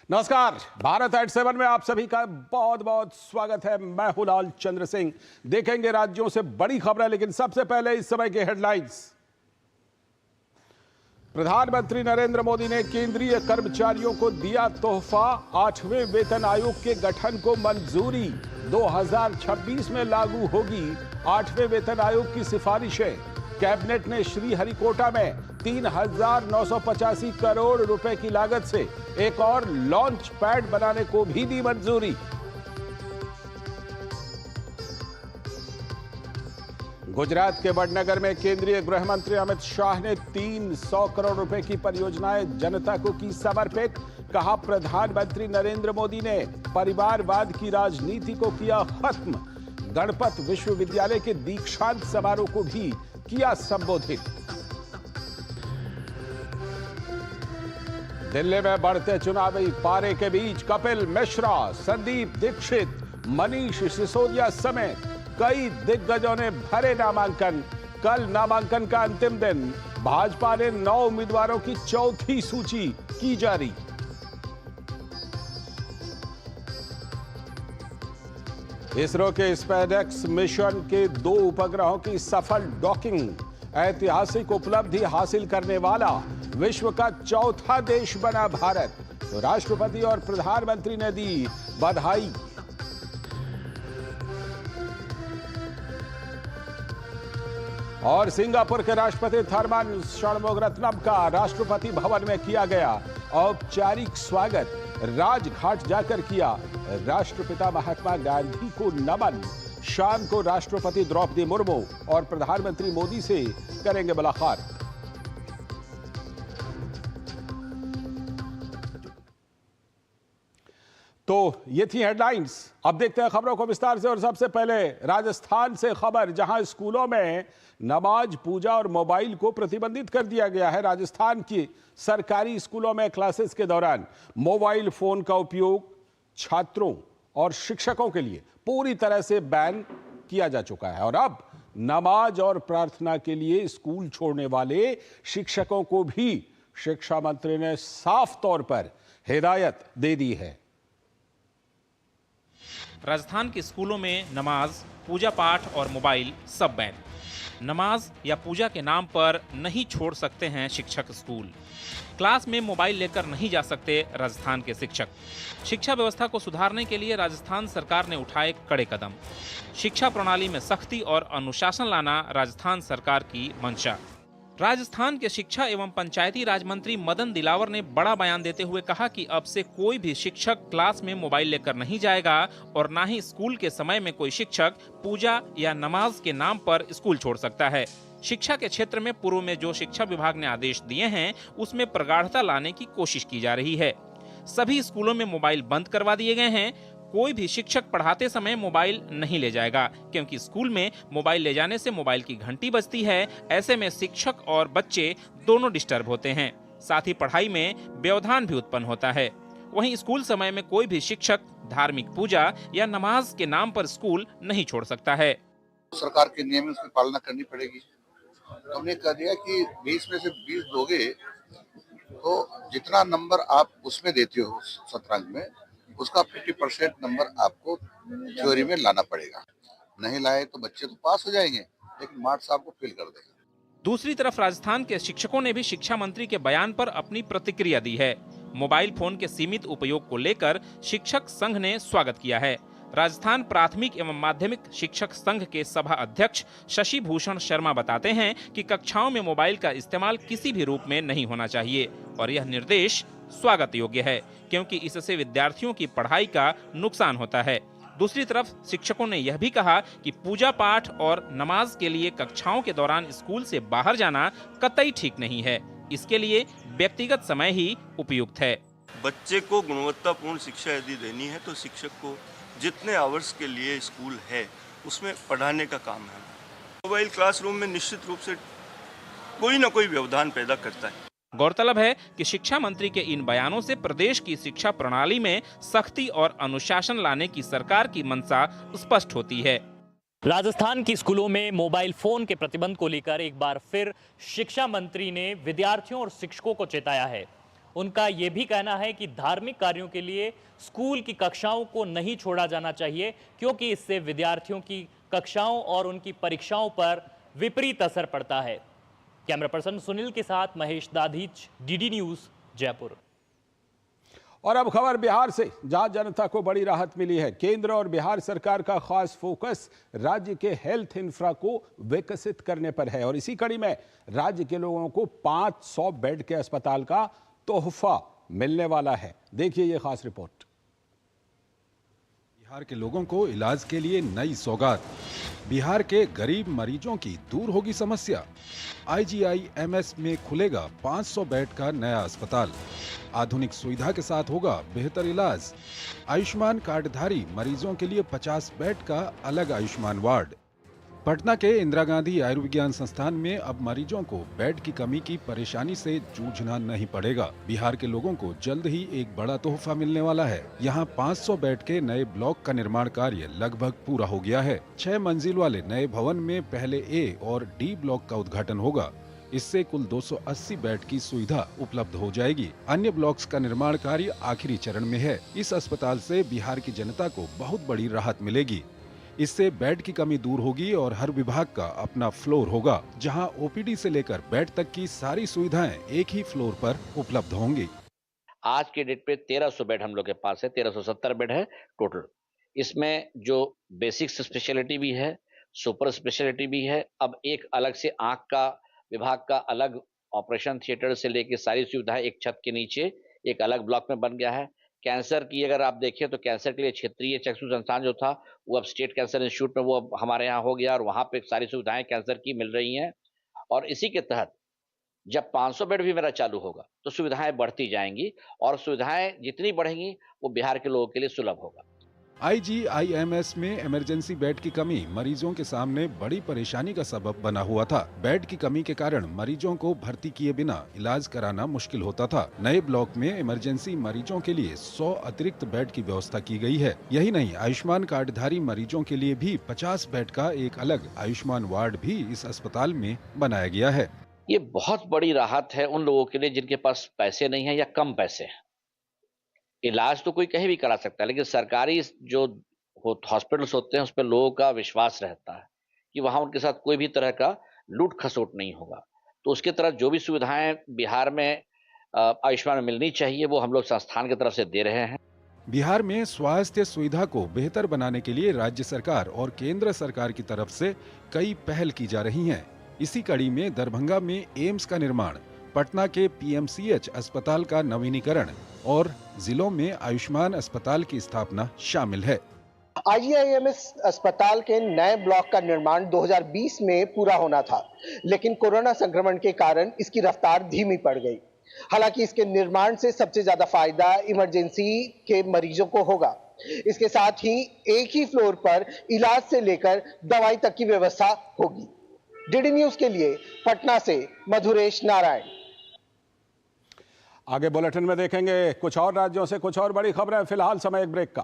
नमस्कार, भारत एट 7 में आप सभी का बहुत बहुत स्वागत है। मैं हूं लाल चंद्र सिंह। देखेंगे राज्यों से बड़ी खबरें, लेकिन सबसे पहले इस समय के हेडलाइंस। प्रधानमंत्री नरेंद्र मोदी ने केंद्रीय कर्मचारियों को दिया तोहफा। 8वें वेतन आयोग के गठन को मंजूरी। 2026 में लागू होगी 8वें वेतन आयोग की सिफारिशें। कैबिनेट ने श्रीहरिकोटा में 3,985 करोड़ रुपए की लागत से एक और लॉन्च पैड बनाने को भी दी मंजूरी। गुजरात के वडनगर में केंद्रीय गृह मंत्री अमित शाह ने 300 करोड़ रुपए की परियोजनाएं जनता को की समर्पित। कहा, प्रधानमंत्री नरेंद्र मोदी ने परिवारवाद की राजनीति को किया खत्म। गणपत विश्वविद्यालय के दीक्षांत समारोह को भी किया संबोधित। दिल्ली में बढ़ते चुनावी पारे के बीच कपिल मिश्रा, संदीप दीक्षित, मनीष सिसोदिया समेत कई दिग्गजों ने भरे नामांकन। कल नामांकन का अंतिम दिन। भाजपा ने 9 उम्मीदवारों की चौथी सूची की जारी। इसरो के स्पेसएक्स मिशन के 2 उपग्रहों की सफल डॉकिंग। ऐतिहासिक उपलब्धि हासिल करने वाला विश्व का चौथा देश बना भारत। तो राष्ट्रपति और प्रधानमंत्री ने दी बधाई। और सिंगापुर के राष्ट्रपति थर्मन षणमुगरत्नम का राष्ट्रपति भवन में किया गया औपचारिक स्वागत। राजघाट जाकर किया राष्ट्रपिता महात्मा गांधी को नमन। शाम को राष्ट्रपति द्रौपदी मुर्मू और प्रधानमंत्री मोदी से करेंगे मुलाकात। तो ये थी हेडलाइंस। अब देखते हैं खबरों को विस्तार से। और सबसे पहले राजस्थान से खबर, जहां स्कूलों में नमाज, पूजा और मोबाइल को प्रतिबंधित कर दिया गया है। राजस्थान की सरकारी स्कूलों में क्लासेस के दौरान मोबाइल फोन का उपयोग छात्रों और शिक्षकों के लिए पूरी तरह से बैन किया जा चुका है। और अब नमाज और प्रार्थना के लिए स्कूल छोड़ने वाले शिक्षकों को भी शिक्षा मंत्री ने साफ तौर पर हिदायत दे दी है। राजस्थान के स्कूलों में नमाज, पूजा पाठ और मोबाइल सब बैन। नमाज या पूजा के नाम पर नहीं छोड़ सकते हैं शिक्षक स्कूल। क्लास में मोबाइल लेकर नहीं जा सकते राजस्थान के शिक्षक। शिक्षा व्यवस्था को सुधारने के लिए राजस्थान सरकार ने उठाए कड़े कदम। शिक्षा प्रणाली में सख्ती और अनुशासन लाना राजस्थान सरकार की मंशा। राजस्थान के शिक्षा एवं पंचायती राज मंत्री मदन दिलावर ने बड़ा बयान देते हुए कहा कि अब से कोई भी शिक्षक क्लास में मोबाइल लेकर नहीं जाएगा और ना ही स्कूल के समय में कोई शिक्षक पूजा या नमाज के नाम पर स्कूल छोड़ सकता है। शिक्षा के क्षेत्र में पूर्व में जो शिक्षा विभाग ने आदेश दिए हैं उसमें प्रगाढ़ता लाने की कोशिश की जा रही है। सभी स्कूलों में मोबाइल बंद करवा दिए गए हैं। कोई भी शिक्षक पढ़ाते समय मोबाइल नहीं ले जाएगा, क्योंकि स्कूल में मोबाइल ले जाने से मोबाइल की घंटी बजती है। ऐसे में शिक्षक और बच्चे दोनों डिस्टर्ब होते हैं। साथ ही पढ़ाई में व्यवधान भी उत्पन्न होता है। वहीं स्कूल समय में कोई भी शिक्षक धार्मिक पूजा या नमाज के नाम पर स्कूल नहीं छोड़ सकता है। सरकार के नियम उसकी पालना करनी पड़ेगी। तो हमने कह दिया कि 20 में से 20 दोगे तो जितना नंबर आप उसमें देते हो शतरंज में, उसका 50% नंबर आपको थ्योरी में लाना पड़ेगा। नहीं लाए तो बच्चे तो पास हो जाएंगे, लेकिन मार्क्स आपको फेल कर देगा। दूसरी तरफ राजस्थान के शिक्षकों ने भी शिक्षा मंत्री के बयान पर अपनी प्रतिक्रिया दी है। मोबाइल फोन के सीमित उपयोग को लेकर शिक्षक संघ ने स्वागत किया है। राजस्थान प्राथमिक एवं माध्यमिक शिक्षक संघ के सभा अध्यक्ष शशि भूषण शर्मा बताते हैं कि कक्षाओं में मोबाइल का इस्तेमाल किसी भी रूप में नहीं होना चाहिए और यह निर्देश स्वागत योग्य है, क्योंकि इससे विद्यार्थियों की पढ़ाई का नुकसान होता है। दूसरी तरफ शिक्षकों ने यह भी कहा कि पूजा पाठ और नमाज के लिए कक्षाओं के दौरान स्कूल से बाहर जाना कतई ठीक नहीं है। इसके लिए व्यक्तिगत समय ही उपयुक्त है। बच्चे को गुणवत्तापूर्ण शिक्षा यदि देनी है तो शिक्षक को जितने आवर्स के लिए स्कूल है उसमें पढ़ाने का काम है। मोबाइल क्लासरूम में निश्चित रूप से कोई ना कोई व्यवधान पैदा करता है। गौरतलब है कि शिक्षा मंत्री के इन बयानों से प्रदेश की शिक्षा प्रणाली में सख्ती और अनुशासन लाने की सरकार की मंशा स्पष्ट होती है। राजस्थान की स्कूलों में मोबाइल फोन के प्रतिबंध को लेकर एक बार फिर शिक्षा मंत्री ने विद्यार्थियों और शिक्षकों को चेताया है। उनका ये भी कहना है कि धार्मिक कार्यों के लिए स्कूल की कक्षाओं को नहीं छोड़ा जाना चाहिए, क्योंकि इससे विद्यार्थियों की कक्षाओं और उनकी परीक्षाओं पर विपरीत असर पड़ता है। कैमरा पर्सन सुनील के साथ महेश दाधीच, डीडी न्यूज, जयपुर। और अब खबर बिहार से, जहां जनता को बड़ी राहत मिली है। केंद्र और बिहार सरकार का खास फोकस राज्य के हेल्थ इंफ्रा को विकसित करने पर है और इसी कड़ी में राज्य के लोगों को 500 बेड के अस्पताल का तोहफा मिलने वाला है। देखिए ये खास रिपोर्ट। बिहार के लोगों को इलाज के लिए नई सौगात। बिहार के गरीब मरीजों की दूर होगी समस्या। IGIMS में खुलेगा 500 बेड का नया अस्पताल। आधुनिक सुविधा के साथ होगा बेहतर इलाज। आयुष्मान कार्डधारी मरीजों के लिए 50 बेड का अलग आयुष्मान वार्ड। पटना के इंदिरा गांधी आयुर्विज्ञान संस्थान में अब मरीजों को बेड की कमी की परेशानी से जूझना नहीं पड़ेगा। बिहार के लोगों को जल्द ही एक बड़ा तोहफा मिलने वाला है। यहाँ 500 बेड के नए ब्लॉक का निर्माण कार्य लगभग पूरा हो गया है। 6 मंजिल वाले नए भवन में पहले A और D ब्लॉक का उद्घाटन होगा। इससे कुल 280 बेड की सुविधा उपलब्ध हो जाएगी। अन्य ब्लॉक्स का निर्माण कार्य आखिरी चरण में है। इस अस्पताल से बिहार की जनता को बहुत बड़ी राहत मिलेगी। इससे बेड की कमी दूर होगी और हर विभाग का अपना फ्लोर होगा, जहां OPD से लेकर बेड तक की सारी सुविधाएं एक ही फ्लोर पर उपलब्ध होंगी। आज के डेट पे 1300 बेड हम लोग के पास है, 1370 बेड है टोटल। इसमें जो बेसिक स्पेशलिटी भी है, सुपर स्पेशलिटी भी है। अब एक अलग से आंख का विभाग का अलग ऑपरेशन थिएटर से लेके सारी सुविधाएं एक छत के नीचे एक अलग ब्लॉक में बन गया है। कैंसर की अगर आप देखें तो कैंसर के लिए क्षेत्रीय चक्षु संस्थान जो था वो अब स्टेट कैंसर इंस्टीट्यूट में वो अब हमारे यहाँ हो गया और वहाँ पे सारी सुविधाएं कैंसर की मिल रही हैं। और इसी के तहत जब 500 बेड भी मेरा चालू होगा तो सुविधाएं बढ़ती जाएंगी और सुविधाएं जितनी बढ़ेंगी वो बिहार के लोगों के लिए सुलभ होगा। IGIMS में इमरजेंसी बेड की कमी मरीजों के सामने बड़ी परेशानी का सबब बना हुआ था। बेड की कमी के कारण मरीजों को भर्ती किए बिना इलाज कराना मुश्किल होता था। नए ब्लॉक में इमरजेंसी मरीजों के लिए 100 अतिरिक्त बेड की व्यवस्था की गई है। यही नहीं, आयुष्मान कार्डधारी मरीजों के लिए भी 50 बेड का एक अलग आयुष्मान वार्ड भी इस अस्पताल में बनाया गया है। ये बहुत बड़ी राहत है उन लोगों के लिए जिनके पास पैसे नहीं है या कम पैसे हैं। इलाज तो कोई कहीं भी करा सकता है, लेकिन सरकारी जो हॉस्पिटल्स होते हैं उस पर लोगों का विश्वास रहता है कि वहां उनके साथ कोई भी तरह का लूट खसोट नहीं होगा। तो उसके तरफ जो भी सुविधाएं बिहार में आयुष्मान में मिलनी चाहिए वो हम लोग संस्थान की तरफ से दे रहे हैं। बिहार में स्वास्थ्य सुविधा को बेहतर बनाने के लिए राज्य सरकार और केंद्र सरकार की तरफ से कई पहल की जा रही हैं। इसी कड़ी में दरभंगा में एम्स का निर्माण, पटना के PMCH अस्पताल का नवीनीकरण और जिलों में आयुष्मान अस्पताल की स्थापना शामिल है। IGIMS अस्पताल के नए ब्लॉक का निर्माण 2020 में पूरा होना था, लेकिन कोरोना संक्रमण के कारण इसकी रफ्तार धीमी पड़ गई। हालांकि इसके निर्माण से सबसे ज्यादा फायदा इमरजेंसी के मरीजों को होगा। इसके साथ ही एक ही फ्लोर पर इलाज से लेकर दवाई तक की व्यवस्था होगी। डीडी न्यूज के लिए पटना से मधुरेश नारायण। आगे बुलेटिन में देखेंगे कुछ और राज्यों से कुछ और बड़ी खबरें। फिलहाल समय एक ब्रेक का।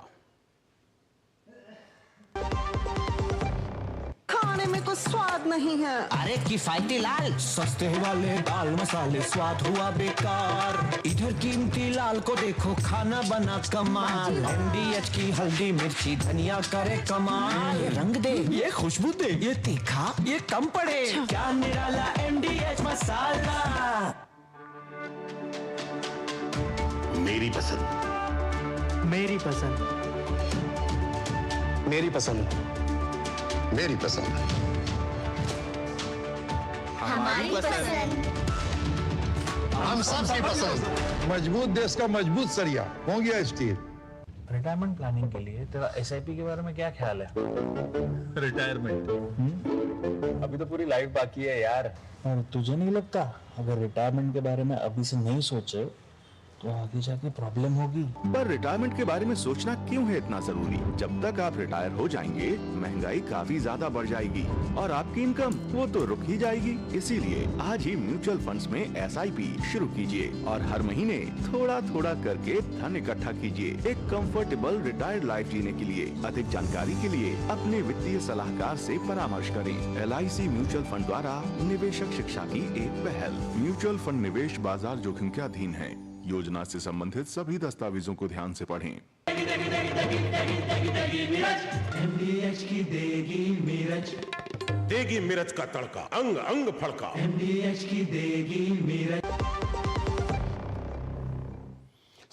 खाने में तो स्वाद नहीं है। अरे किफायती लाल सस्ते वाले दाल मसाले स्वाद हुआ बेकार। इधर कीमती लाल को देखो खाना बना कमाल। MDH की हल्दी मिर्ची धनिया करे कमाल। ये रंग दे, ये खुशबू दे, ये तीखा, ये कम पड़े। क्या निराला MDH मसाला। मेरी पसंद, मेरी पसंद, मेरी पसंद, मेरी पसंद, हमारी पसंद, हम सबकी पसंद। मजबूत देश का मजबूत सरिया हो गया स्टील। रिटायरमेंट प्लानिंग के लिए तेरा SIP के बारे में क्या ख्याल है? रिटायरमेंट अभी तो पूरी लाइफ बाकी है यार। और तुझे नहीं लगता अगर रिटायरमेंट के बारे में अभी से नहीं सोचे तो आगे जाके प्रॉब्लम होगी? पर रिटायरमेंट के बारे में सोचना क्यों है इतना जरूरी? जब तक आप रिटायर हो जाएंगे महंगाई काफी ज्यादा बढ़ जाएगी और आपकी इनकम वो तो रुक ही जाएगी। इसीलिए आज ही म्यूचुअल फंड्स में SIP शुरू कीजिए और हर महीने थोड़ा थोड़ा करके धन इकट्ठा कीजिए एक कंफर्टेबल रिटायर्ड लाइफ जीने के लिए। अधिक जानकारी के लिए अपने वित्तीय सलाहकार से परामर्श करें। LIC म्यूचुअल फंड द्वारा निवेशक शिक्षा की एक पहल। म्यूचुअल फंड निवेश बाजार जोखिम के अधीन है। योजना से संबंधित सभी दस्तावेजों को ध्यान से पढ़ें। MDH की देगी मिर्च, देगी मिर्च का तड़का, अंग अंग फड़का। MDH की देगी मिर्च।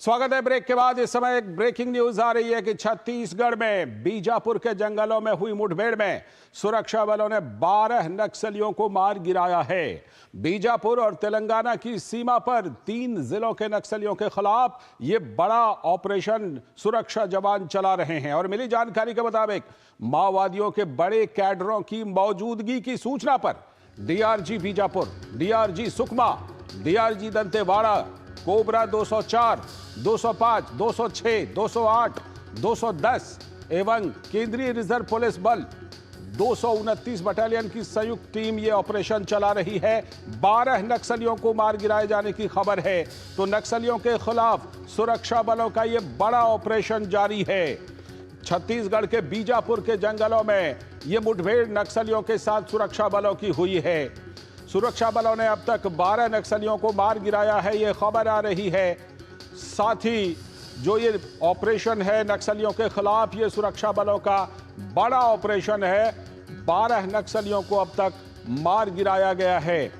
स्वागत है ब्रेक के बाद। इस समय एक ब्रेकिंग न्यूज आ रही है कि छत्तीसगढ़ में बीजापुर के जंगलों में हुई मुठभेड़ में सुरक्षा बलों ने 12 नक्सलियों को मार गिराया है। बीजापुर और तेलंगाना की सीमा पर 3 जिलों के नक्सलियों के खिलाफ ये बड़ा ऑपरेशन सुरक्षा जवान चला रहे हैं और मिली जानकारी के मुताबिक माओवादियों के बड़े कैडरों की मौजूदगी की सूचना पर DRG Bijapur, DRG Sukma, DRG Dantewada, cobra 204, 205, 206, 208, 210 एवं केंद्रीय रिजर्व पुलिस बल 229 बटालियन की संयुक्त टीम ये ऑपरेशन चला रही है। 12 नक्सलियों को मार गिराए जाने की खबर है। तो नक्सलियों के खिलाफ सुरक्षा बलों का ये बड़ा ऑपरेशन जारी है। छत्तीसगढ़ के बीजापुर के जंगलों में ये मुठभेड़ नक्सलियों के साथ सुरक्षा बलों की हुई है। सुरक्षा बलों ने अब तक 12 नक्सलियों को मार गिराया है, ये खबर आ रही है। साथ ही जो ये ऑपरेशन है नक्सलियों के खिलाफ, ये सुरक्षा बलों का बड़ा ऑपरेशन है। 12 नक्सलियों को अब तक मार गिराया गया है।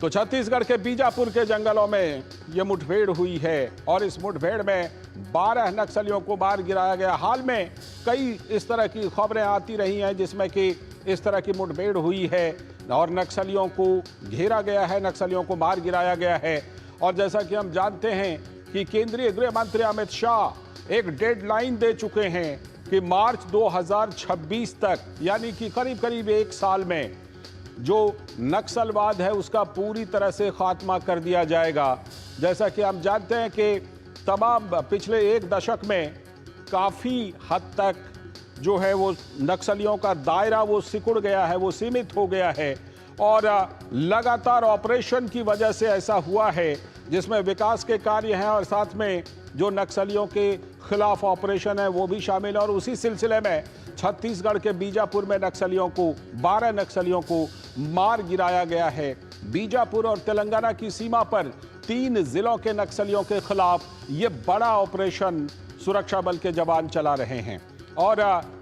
तो छत्तीसगढ़ के बीजापुर के जंगलों में ये मुठभेड़ हुई है और इस मुठभेड़ में 12 नक्सलियों को मार गिराया गया। हाल में कई इस तरह की खबरें आती रही हैं जिसमें कि इस तरह की मुठभेड़ हुई है और नक्सलियों को घेरा गया है, नक्सलियों को मार गिराया गया है। और जैसा कि हम जानते हैं कि केंद्रीय गृह मंत्री अमित शाह एक डेडलाइन दे चुके हैं कि मार्च 2026 तक, यानी कि करीब करीब 1 साल में जो नक्सलवाद है उसका पूरी तरह से खात्मा कर दिया जाएगा। जैसा कि हम जानते हैं कि तमाम पिछले 1 दशक में काफ़ी हद तक जो है वो नक्सलियों का दायरा वो सिकुड़ गया है, वो सीमित हो गया है और लगातार ऑपरेशन की वजह से ऐसा हुआ है जिसमें विकास के कार्य हैं और साथ में जो नक्सलियों के खिलाफ ऑपरेशन है वो भी शामिल है। और उसी सिलसिले में छत्तीसगढ़ के बीजापुर में नक्सलियों को 12 नक्सलियों को मार गिराया गया है। बीजापुर और तेलंगाना की सीमा पर 3 जिलों के नक्सलियों के खिलाफ ये बड़ा ऑपरेशन सुरक्षा बल के जवान चला रहे हैं। और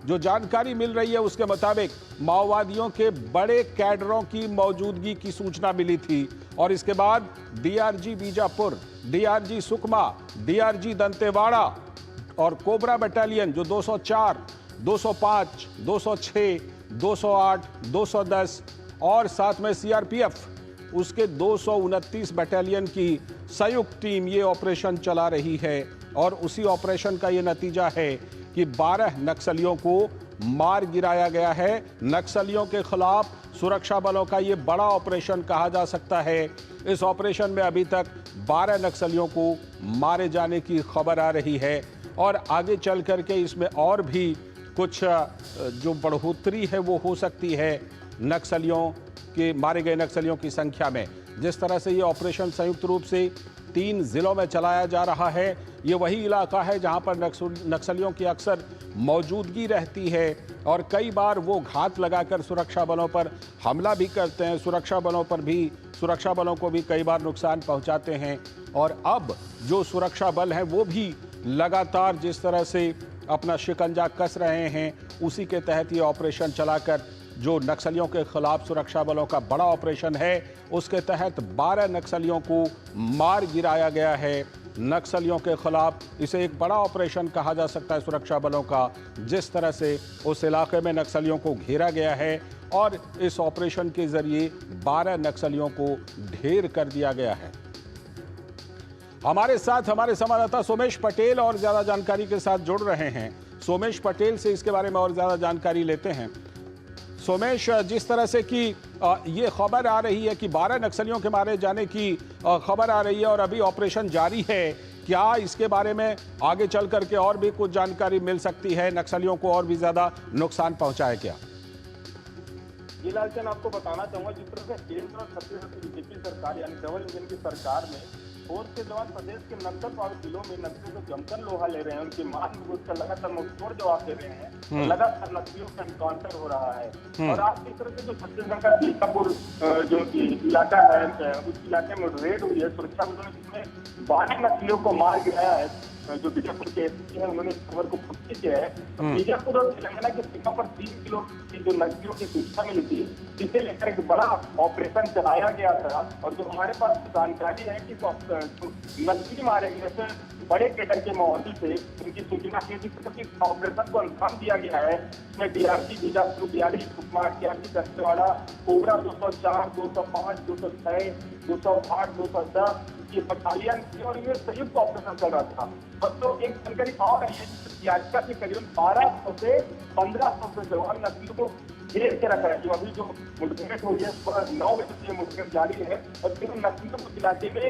जो जानकारी मिल रही है उसके मुताबिक माओवादियों के बड़े कैडरों की मौजूदगी की सूचना मिली थी और इसके बाद DRG Bijapur, DRG Sukma, DRG Dantewada और कोबरा बटालियन जो 204, 205, 206, 208, 210 और साथ में सीआरपीएफ उसके 229 बटालियन की संयुक्त टीम ये ऑपरेशन चला रही है। और उसी ऑपरेशन का ये नतीजा है कि 12 नक्सलियों को मार गिराया गया है। नक्सलियों के खिलाफ सुरक्षा बलों का ये बड़ा ऑपरेशन कहा जा सकता है। इस ऑपरेशन में अभी तक 12 नक्सलियों को मारे जाने की खबर आ रही है और आगे चल करके इसमें और भी कुछ जो बढ़ोतरी है वो हो सकती है नक्सलियों के, मारे गए नक्सलियों की संख्या में। जिस तरह से ये ऑपरेशन संयुक्त रूप से 3 जिलों में चलाया जा रहा है, ये वही इलाका है जहां पर नक्सलियों की अक्सर मौजूदगी रहती है और कई बार वो घात लगाकर सुरक्षा बलों पर हमला भी करते हैं, सुरक्षा बलों को भी कई बार नुकसान पहुंचाते हैं। और अब जो सुरक्षा बल हैं वो भी लगातार जिस तरह से अपना शिकंजा कस रहे हैं उसी के तहत ये ऑपरेशन चलाकर जो नक्सलियों के खिलाफ सुरक्षा बलों का बड़ा ऑपरेशन है उसके तहत 12 नक्सलियों को मार गिराया गया है। नक्सलियों के खिलाफ इसे एक बड़ा ऑपरेशन कहा जा सकता है सुरक्षा बलों का, जिस तरह से उस इलाके में नक्सलियों को घेरा गया है और इस ऑपरेशन के जरिए 12 नक्सलियों को ढेर कर दिया गया है। हमारे साथ हमारे संवाददाता सोमेश पटेल और ज्यादा जानकारी के साथ जुड़ रहे हैं। सोमेश पटेल से इसके बारे में और ज्यादा जानकारी लेते हैं। सोमेश, जिस तरह से कि ये खबर आ रही है कि 12 नक्सलियों के मारे जाने की खबर आ रही है और अभी ऑपरेशन जारी है, क्या इसके बारे में आगे चल करके और भी कुछ जानकारी मिल सकती है? नक्सलियों को और भी ज्यादा नुकसान पहुंचाए क्या? ये लालचंद आपको बताना चाहूंगा, जिस तरह से केंद्र और छत्तीसगढ़ की बीजेपी सरकार यानी डबल इंजन की सरकार में फोर्स के जवान प्रदेश के 90 जिलों में नक्सलियों से जमकर लोहा ले रहे हैं, उनकी मांग में उसका लगातार मुंहतोड़ जवाब दे रहे हैं, लगातार नक्सलियों का एनकाउंटर हो रहा है। और आज की तरह से जो छत्तीसगढ़ का सीतापुर जो इलाका है, उस इलाके में रेड हुई है, सुरक्षा बलों ने जिसमें 12 नक्सलियों को मार गिराया है। जो बीजापुर के एसपी है उन्होंने खबर को पुष्टि किया है। बीजापुर और तेलंगाना के सीमा पर 3 किलो की जो नक्सलियों की सूचना मिली थी, जिसे लेकर एक बड़ा ऑपरेशन चलाया गया था। और जो हमारे पास जानकारी है कि नक्सली मारे गए थे बड़े कैडर के माहौल से उनकी सूचना की थी, ऑपरेशन को अंजाम दिया गया है। इसमें DRC Bijapur, DRC Sukma, DRC Dantewada, cobra 204, 205, 206, 208, 210 ये बटालियन थी और ये संयुक्त ऑपरेशन चल रहा था। तो एक जानकारी और है याचिका के करीबन 1200 से 1500 से जवान नक्सलियों को घेर के रखा है। जो अभी जो मुठभेड़ हुई है 9 बजे से मुठभेड़ जारी है और फिर नक्सलियों को इलाके में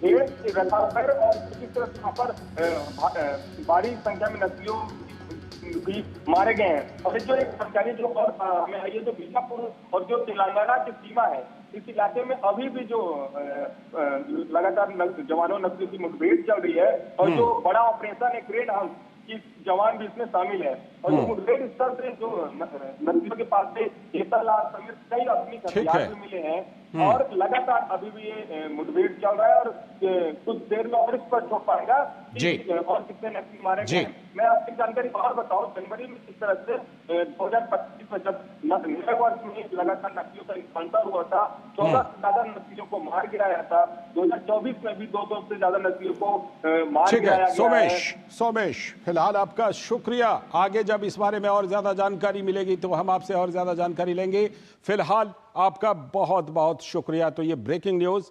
घेर के रखा है और किसी तरह से वहाँ पर बड़ी संख्या में नक्सलियों भी मारे गए हैं। और जो एक जानकारी जो और हमें आई है, जो बीजापुर और जो तेलंगाना की सीमा है, इस इलाके में अभी भी जो लगातार जवानों नक्सलियों की मुठभेड़ चल रही है और जो बड़ा ऑपरेशन है ग्रेड हाउस की जवान भी इसमें शामिल है। और जो मुठभेड़ स्तर से जो नक्सलियों के पास से एतलाश समेत कई आदमी हथियार भी मिले हैं और लगातार अभी भी ये मुठभेड़ चल रहा है और कुछ देर में और इस पर छोड़ पाएगा और कितने नक्सली मारे गए। मैं आपकी जानकारी और बताऊं, जनवरी में इस तरह से 2025 में जब नए वर्ष में लगातार नक्सलियों का एनकाउंटर हुआ था, 14 से ज्यादा नक्सलियों को मार गिराया था। 2024 में भी 200 से ज्यादा नक्सलियों को मार गिराया गया है। सोमेश, फिलहाल आपका शुक्रिया। आगे जब इस बारे में और ज्यादा जानकारी मिलेगी तो हम आपसे और ज्यादा जानकारी लेंगे। फिलहाल आपका बहुत बहुत शुक्रिया। तो ये ब्रेकिंग न्यूज।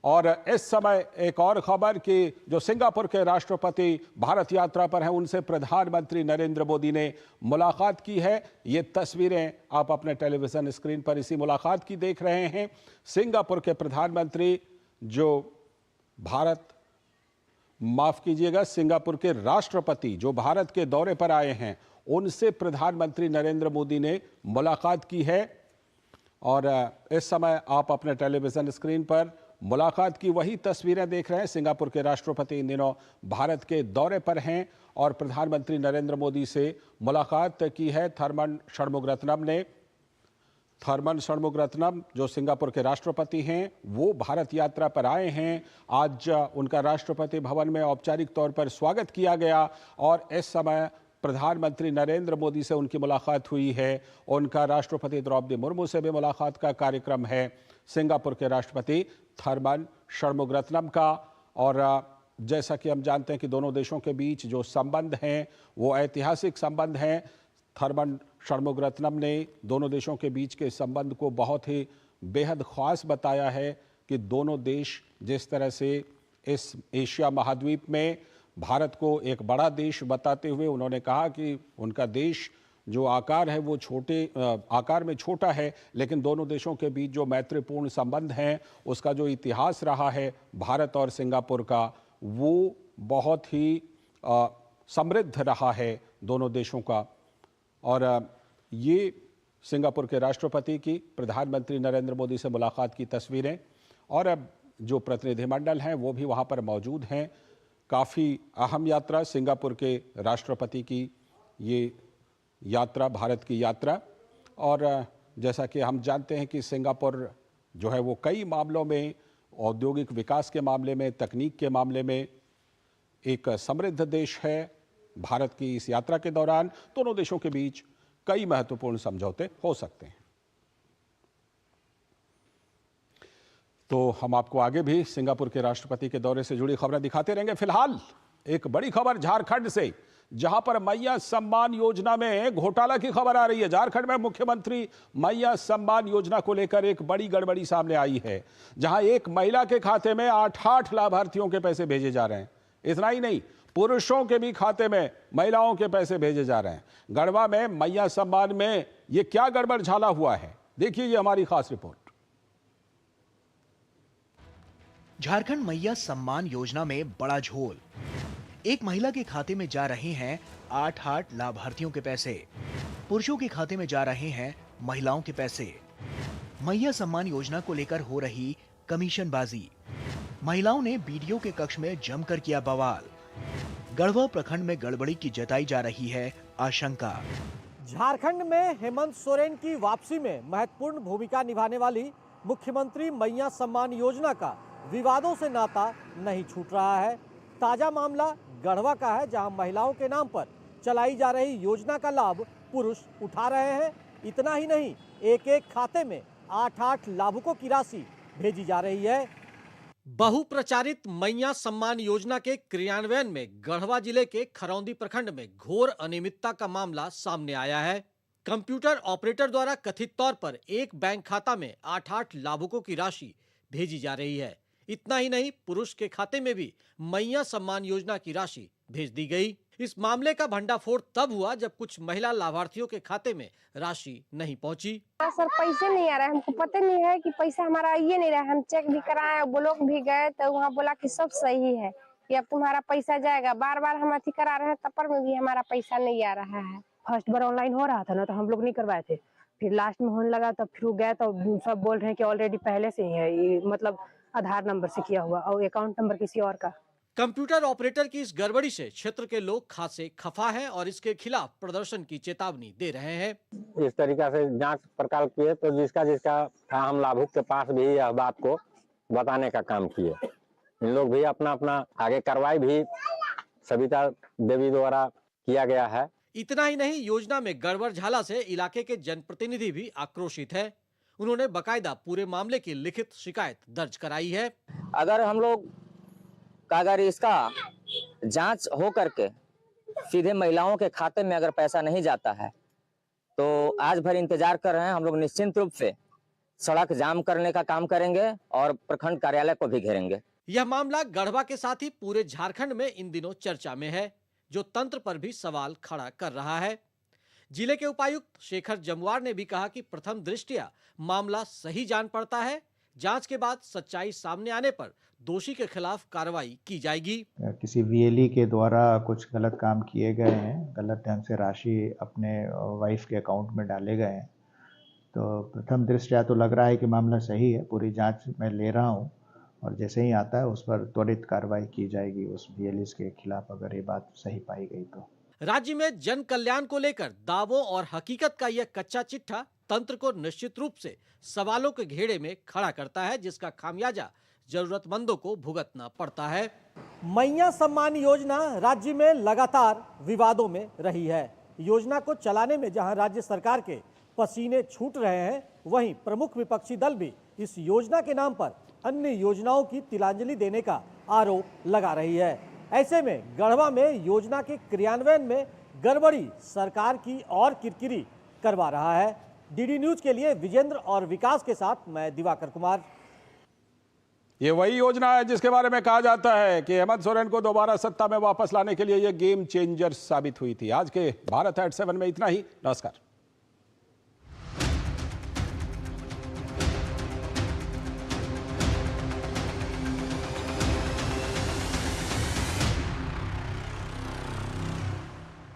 और इस समय एक और खबर कि जो सिंगापुर के राष्ट्रपति भारत यात्रा पर हैं, उनसे प्रधानमंत्री नरेंद्र मोदी ने मुलाकात की है। ये तस्वीरें आप अपने टेलीविजन स्क्रीन पर इसी मुलाकात की देख रहे हैं। सिंगापुर के प्रधानमंत्री जो सिंगापुर के राष्ट्रपति जो भारत के दौरे पर आए हैं, उनसे प्रधानमंत्री नरेंद्र मोदी ने मुलाकात की है। और इस समय आप अपने टेलीविजन स्क्रीन पर मुलाकात की वही तस्वीरें देख रहे हैं। सिंगापुर के राष्ट्रपति इन दिनों भारत के दौरे पर हैं और प्रधानमंत्री नरेंद्र मोदी से मुलाकात की है। थरमन षणमुगरत्नम जो सिंगापुर के राष्ट्रपति हैं, वो भारत यात्रा पर आए हैं। आज उनका राष्ट्रपति भवन में औपचारिक तौर पर स्वागत किया गया और इस समय प्रधानमंत्री नरेंद्र मोदी से उनकी मुलाकात हुई है। उनका राष्ट्रपति द्रौपदी मुर्मू से भी मुलाकात का कार्यक्रम है, सिंगापुर के राष्ट्रपति थरमन षणमुगरत्नम का। और जैसा कि हम जानते हैं कि दोनों देशों के बीच जो संबंध हैं वो ऐतिहासिक संबंध हैं। थरमन षणमुगरत्नम ने दोनों देशों के बीच के संबंध को बहुत ही बेहद खास बताया है कि दोनों देश जिस तरह से इस एशिया महाद्वीप में भारत को एक बड़ा देश बताते हुए उन्होंने कहा कि उनका देश जो आकार है वो आकार में छोटा है, लेकिन दोनों देशों के बीच जो मैत्रीपूर्ण संबंध हैं, उसका जो इतिहास रहा है भारत और सिंगापुर का, वो बहुत ही समृद्ध रहा है दोनों देशों का। और ये सिंगापुर के राष्ट्रपति की प्रधानमंत्री नरेंद्र मोदी से मुलाकात की तस्वीरें और जो प्रतिनिधिमंडल हैं वो भी वहाँ पर मौजूद हैं। काफ़ी अहम यात्रा सिंगापुर के राष्ट्रपति की, ये यात्रा भारत की यात्रा। और जैसा कि हम जानते हैं कि सिंगापुर जो है वो कई मामलों में, औद्योगिक विकास के मामले में, तकनीक के मामले में एक समृद्ध देश है। भारत की इस यात्रा के दौरान दोनों देशों के बीच कई महत्वपूर्ण समझौते हो सकते हैं। तो हम आपको आगे भी सिंगापुर के राष्ट्रपति के दौरे से जुड़ी खबरें दिखाते रहेंगे। फिलहाल एक बड़ी खबर झारखंड से, जहां पर मैया सम्मान योजना में घोटाला की खबर आ रही है। झारखंड में मुख्यमंत्री मैया सम्मान योजना को लेकर एक बड़ी गड़बड़ी सामने आई है, जहां एक महिला के खाते में 8 लाभार्थियों के पैसे भेजे जा रहे हैं। इतना ही नहीं, पुरुषों के भी खाते में महिलाओं के पैसे भेजे जा रहे हैं। गढ़वा में मैया सम्मान में ये क्या गड़बड़ झाला हुआ है, देखिए ये हमारी खास रिपोर्ट। झारखंड मैया सम्मान योजना में बड़ा झोल। एक महिला के खाते में जा रहे हैं 8 लाभार्थियों के पैसे, पुरुषों के खाते में जा रहे हैं महिलाओं के पैसे। मैया सम्मान योजना को लेकर हो रही कमीशनबाजी। महिलाओं ने बीडीओ के कक्ष में जमकर किया बवाल। गढ़वा प्रखंड में गड़बड़ी की जताई जा रही है आशंका। झारखंड में हेमंत सोरेन की वापसी में महत्वपूर्ण भूमिका निभाने वाली मुख्यमंत्री मैया सम्मान योजना का विवादों से नाता नहीं छूट रहा है। ताजा मामला गढ़वा का है, जहां महिलाओं के नाम पर चलाई जा रही योजना का लाभ पुरुष उठा रहे हैं। इतना ही नहीं, एक एक खाते में 8-8 लाभुकों की राशि भेजी जा रही है। बहुप्रचारित मैया सम्मान योजना के क्रियान्वयन में गढ़वा जिले के खरौंदी प्रखंड में घोर अनियमितता का मामला सामने आया है। कंप्यूटर ऑपरेटर द्वारा कथित तौर पर एक बैंक खाता में 8-8 लाभुकों की राशि भेजी जा रही है। इतना ही नहीं, पुरुष के खाते में भी मैया सम्मान योजना की राशि भेज दी गई। इस मामले का भंडाफोड़ तब हुआ जब कुछ महिला लाभार्थियों के खाते में राशि नहीं पहुंची। सर, पैसे नहीं आ रहा है, हमको पता नहीं है कि पैसा हमारा ये नहीं रहा। हम चेक भी कराए, ब्लॉक भी गए तो वहाँ बोला कि सब सही है कि अब तुम्हारा पैसा जाएगा। बार बार हम अथी करा रहे हैं, तब पर में भी हमारा पैसा नहीं आ रहा है। फर्स्ट बार ऑनलाइन हो रहा था ना, तो हम लोग नहीं करवाए थे। फिर लास्ट में होने लगा, तब फिर गए तो सब बोल रहे हैं कि ऑलरेडी पहले से ही है, ये मतलब आधार नंबर से किया हुआ और अकाउंट नंबर किसी और का। कंप्यूटर ऑपरेटर की इस गड़बड़ी से क्षेत्र के लोग खासे खफा हैं और इसके खिलाफ प्रदर्शन की चेतावनी दे रहे हैं। इस तरीका से जांच पड़ताल किए तो जिसका था, हम लाभुक के पास भी यह बात को बताने का काम किए। इन लोग भी अपना अपना आगे कार्रवाई भी सविता देवी द्वारा किया गया है। इतना ही नहीं, योजना में गड़बड़ झाला से इलाके के जनप्रतिनिधि भी आक्रोशित है। उन्होंने बकायदा पूरे मामले की लिखित शिकायत दर्ज कराई है। अगर हम लोग अगर इसका जांच हो करके सीधे महिलाओं के खाते में अगर पैसा नहीं जाता है तो आज भर इंतजार कर रहे हैं। हम लोग निश्चिंत रूप से सड़क जाम करने का काम करेंगे और प्रखंड कार्यालय को भी घेरेंगे। यह मामला गढ़वा के साथ ही पूरे झारखंड में इन दिनों चर्चा में है, जो तंत्र पर भी सवाल खड़ा कर रहा है। जिले के उपायुक्त शेखर जमुआर ने भी कहा कि प्रथम दृष्टया मामला सही जान पड़ता है। जांच के बाद सच्चाई सामने आने पर दोषी के खिलाफ कार्रवाई की जाएगी। किसी वीएलई के द्वारा कुछ गलत काम किए गए हैं, गलत ढंग से राशि अपने वाइफ के अकाउंट में डाले गए हैं, तो प्रथम दृष्टया तो लग रहा है कि मामला सही है। पूरी जांच मैं ले रहा हूं और जैसे ही आता है उस पर त्वरित कार्रवाई की जाएगी उस वीएलई के खिलाफ, अगर ये बात सही पाई गई तो। राज्य में जन कल्याण को लेकर दावों और हकीकत का यह कच्चा चिट्ठा तंत्र को निश्चित रूप से सवालों के घेरे में खड़ा करता है, जिसका खामियाजा जरूरतमंदों को भुगतना पड़ता है। मैया सम्मान योजना राज्य में लगातार विवादों में रही है। योजना को चलाने में जहां राज्य सरकार के पसीने छूट रहे हैं, वहीं प्रमुख विपक्षी दल भी इस योजना के नाम पर अन्य योजनाओं की तिलांजलि देने का आरोप लगा रही है। ऐसे में गढ़वा में योजना के क्रियान्वयन में गड़बड़ी सरकार की और किरकिरी करवा रहा है। डीडी न्यूज के लिए विजेंद्र और विकास के साथ मैं दिवाकर कुमार। ये वही योजना है जिसके बारे में कहा जाता है कि हेमंत सोरेन को दोबारा सत्ता में वापस लाने के लिए ये गेम चेंजर साबित हुई थी। आज के भारत एट 7 में इतना ही। नमस्कार।